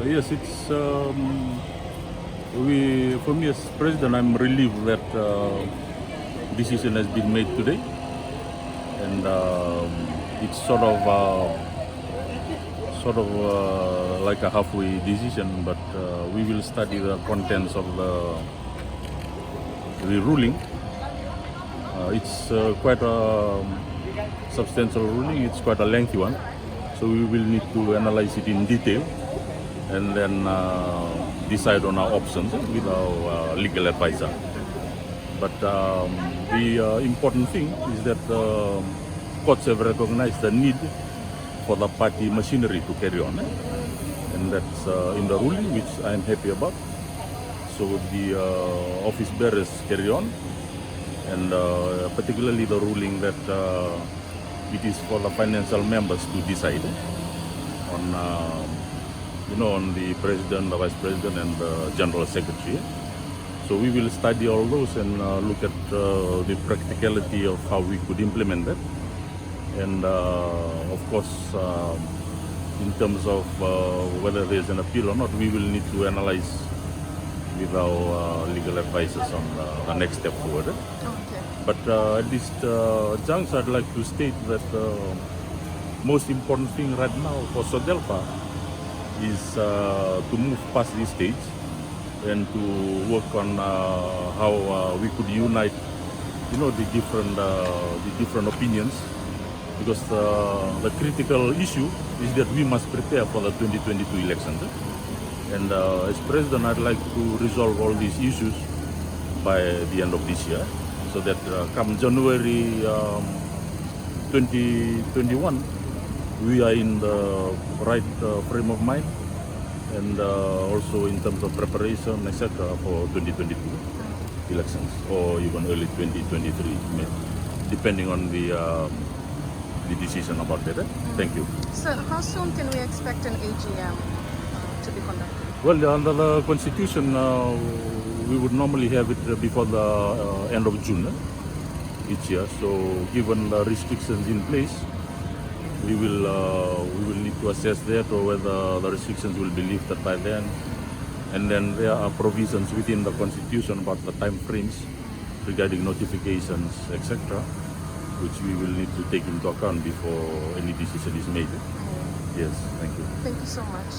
Yes, it's for me as president, I'm relieved that decision has been made today, and it's sort of like a halfway decision. But we will study the contents of the ruling. It's quite a substantial ruling. It's quite a lengthy one, so we will need to analyze it in detail and then decide on our options with our legal advisor. But the important thing is that courts have recognized the need for the party machinery to carry on, and that's in the ruling, which I'm happy about. So the office bearers carry on, and particularly the ruling that it is for the financial members to decide on on the president, the vice president, and the general secretary. So we will study all those and look at the practicality of how we could implement that. And of course, in terms of whether there's an appeal or not, we will need to analyze with our legal advisors on the next step forward. Okay. But at this juncture, I'd like to state that the most important thing right now for Sodelpa is to move past this stage and to work on how we could unite, the different opinions, because the critical issue is that we must prepare for the 2022 elections. And as president, I'd like to resolve all these issues by the end of this year, so that come January 2021, we are in the right frame of mind, and also in terms of preparation, etc., for 2022 elections, or even early 2023, depending on the decision about that. Thank you. So how soon can we expect an AGM to be conducted? Well, under the Constitution, we would normally have it before the end of June each year. So given the restrictions in place, we will need to assess that, or whether the restrictions will be lifted by then. And then there are provisions within the Constitution about the time frames regarding notifications, etc., which we will need to take into account before any decision is made. Yes, thank you. Thank you so much.